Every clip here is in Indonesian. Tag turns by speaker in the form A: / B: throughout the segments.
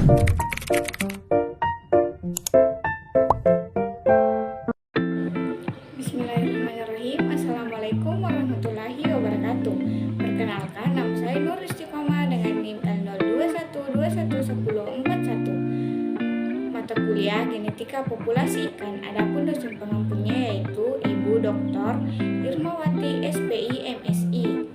A: Bismillahirrahmanirrahim. Assalamualaikum warahmatullahi wabarakatuh. Perkenalkan, nama saya Nur Istiqomah dengan NIM L0212111041. Mata kuliah Genetika Populasi Ikan. Adapun dosen pengampunya yaitu Ibu Dr. Irmawati SPI MSI.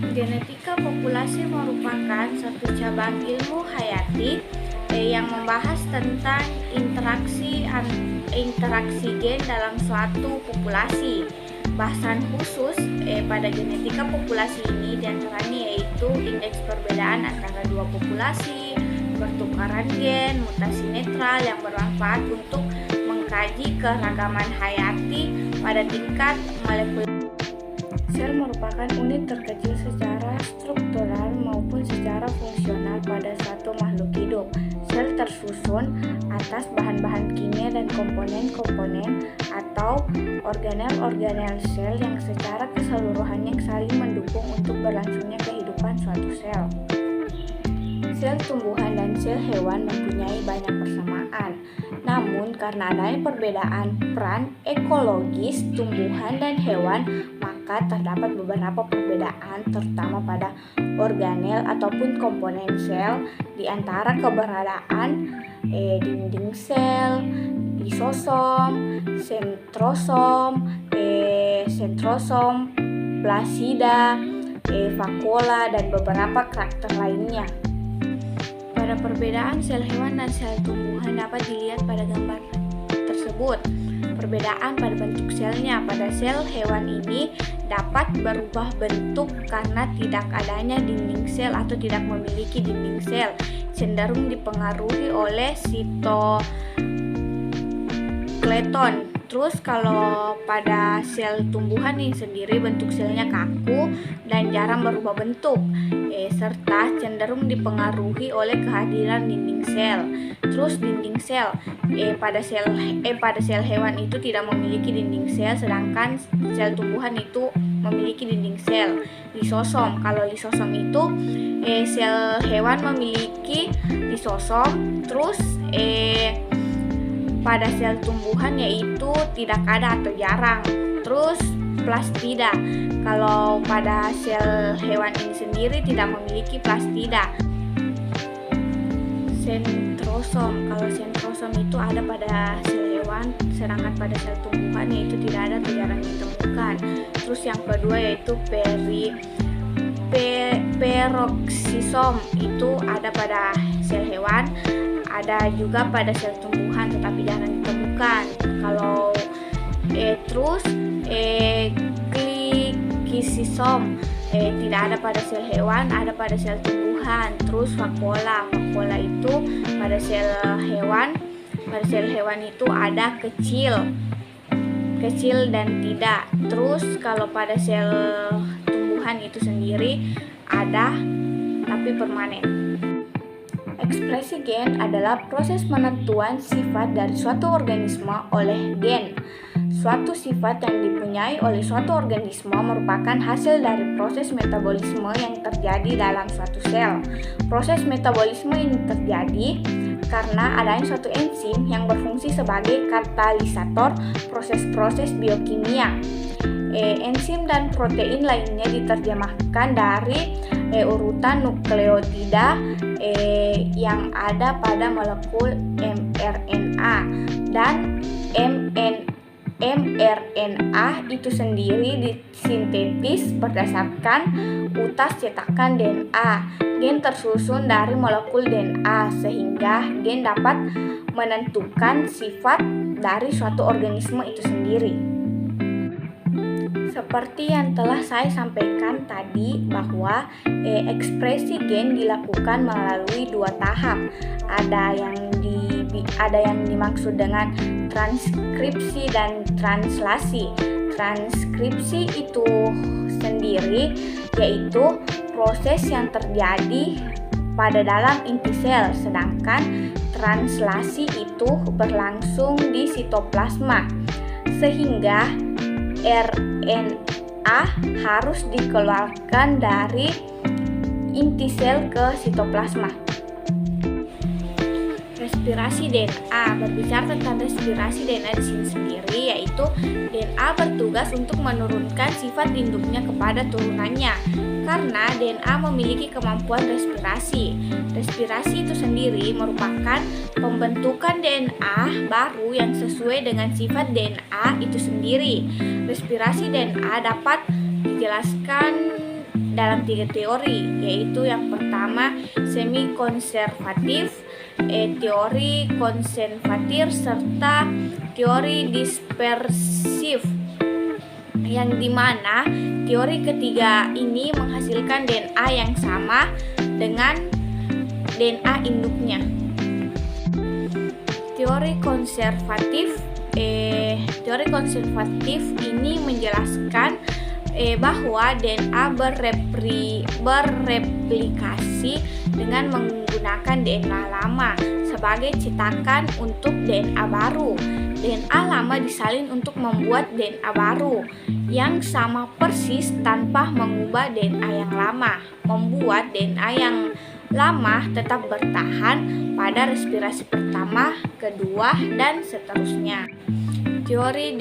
A: Genetika populasi merupakan satu cabang ilmu hayati yang membahas tentang interaksi gen dalam suatu populasi. Bahasan khusus pada genetika populasi ini diantaranya yaitu indeks perbedaan antara dua populasi, pertukaran gen, mutasi netral yang bermanfaat untuk mengkaji keragaman hayati pada tingkat molekuler. Sel merupakan unit terkecil secara struktural maupun secara fungsional pada suatu makhluk hidup. Sel tersusun atas bahan-bahan kimia dan komponen-komponen atau organel-organel sel yang secara keseluruhannya saling mendukung untuk berlangsungnya kehidupan suatu sel. Sel tumbuhan dan sel hewan mempunyai banyak persamaan. Namun karena adanya perbedaan peran ekologis tumbuhan dan hewan, maka terdapat beberapa perbedaan terutama pada organel ataupun komponen sel, di antara keberadaan dinding sel, lisosom, sentrosom, plasida, vakuola, dan beberapa karakter lainnya. Pada perbedaan sel hewan dan sel tumbuhan dapat dilihat pada gambar tersebut. Perbedaan pada bentuk selnya. Pada sel hewan ini dapat berubah bentuk karena tidak adanya dinding sel atau tidak memiliki dinding sel, cenderung dipengaruhi oleh sitoskeleton. Terus kalau pada sel tumbuhan ini sendiri bentuk selnya kaku dan jarang berubah bentuk, serta cenderung dipengaruhi oleh kehadiran dinding sel. Terus dinding sel pada sel hewan itu tidak memiliki dinding sel, sedangkan sel tumbuhan itu memiliki dinding sel. Lisosom, kalau lisosom itu sel hewan memiliki lisosom. Terus pada sel tumbuhan yaitu tidak ada atau jarang. Terus plastida, kalau pada sel hewan ini sendiri tidak memiliki plastida. Sentrosom, kalau sentrosom itu ada pada sel hewan, sedangkan pada sel tumbuhan yaitu tidak ada atau jarang ditemukan. Terus yang kedua yaitu peroksisom, itu ada pada sel hewan, ada juga pada sel tumbuhan tetapi jarang ditemukan. Kalau terus glikisisom tidak ada pada sel hewan, ada pada sel tumbuhan. Terus vakuola itu pada sel hewan itu ada kecil dan tidak. Terus kalau pada sel tumbuhan itu sendiri ada tapi permanen. Ekspresi gen adalah proses penentuan sifat dari suatu organisme oleh gen. Suatu sifat yang dipunyai oleh suatu organisme merupakan hasil dari proses metabolisme yang terjadi dalam suatu sel. Proses metabolisme ini terjadi karena adanya suatu enzim yang berfungsi sebagai katalisator proses-proses biokimia. Enzim dan protein lainnya diterjemahkan dari urutan nukleotida yang ada pada molekul mRNA, dan mRNA itu sendiri disintetis berdasarkan utas cetakan DNA. Gen tersusun dari molekul DNA sehingga gen dapat menentukan sifat dari suatu organisme itu sendiri. Seperti yang telah saya sampaikan tadi bahwa ekspresi gen dilakukan melalui dua tahap. Ada yang dimaksud dengan transkripsi dan translasi. Transkripsi itu sendiri yaitu proses yang terjadi pada dalam inti sel, sedangkan translasi itu berlangsung di sitoplasma, sehingga RNA harus dikeluarkan dari inti sel ke sitoplasma. respirasi DNA. Berbicara tentang respirasi DNA di sini sendiri, yaitu DNA bertugas untuk menurunkan sifat induknya kepada turunannya karena DNA memiliki kemampuan respirasi. Respirasi itu sendiri merupakan pembentukan DNA baru yang sesuai dengan sifat DNA itu sendiri. Respirasi DNA dapat dijelaskan dalam 3 teori, yaitu yang pertama semi-konservatif, teori konservatif, serta teori dispersif, yang dimana teori ketiga ini menghasilkan DNA yang sama dengan DNA induknya. Teori konservatif ini menjelaskan bahwa DNA bereplikasi dengan menggunakan DNA lama sebagai cetakan untuk DNA baru. DNA lama disalin untuk membuat DNA baru yang sama persis tanpa mengubah DNA yang lama, membuat DNA yang lama tetap bertahan pada respirasi pertama, kedua, dan seterusnya. Teori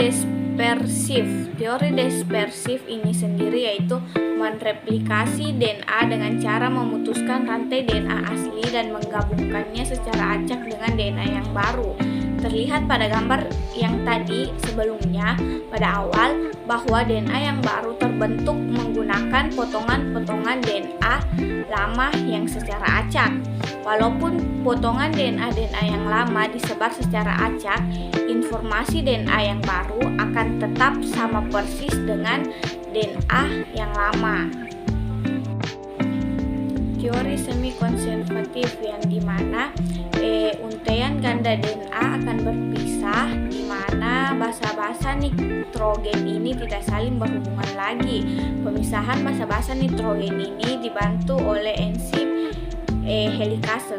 A: dispersif ini sendiri yaitu mereplikasi DNA dengan cara memutuskan rantai DNA asli dan menggabungkannya secara acak dengan DNA yang baru. Terlihat pada gambar yang tadi sebelumnya pada awal bahwa DNA yang baru terbentuk menggunakan potongan-potongan DNA lama yang secara acak. Walaupun potongan DNA yang lama disebar secara acak, informasi DNA yang baru akan tetap sama persis dengan DNA yang lama. Teori semi-konservatif yang dimana untaian ganda DNA akan berpisah, di mana basa-basa nitrogen ini tidak saling berhubungan lagi. Pemisahan basa-basa nitrogen ini dibantu oleh enzim helikase.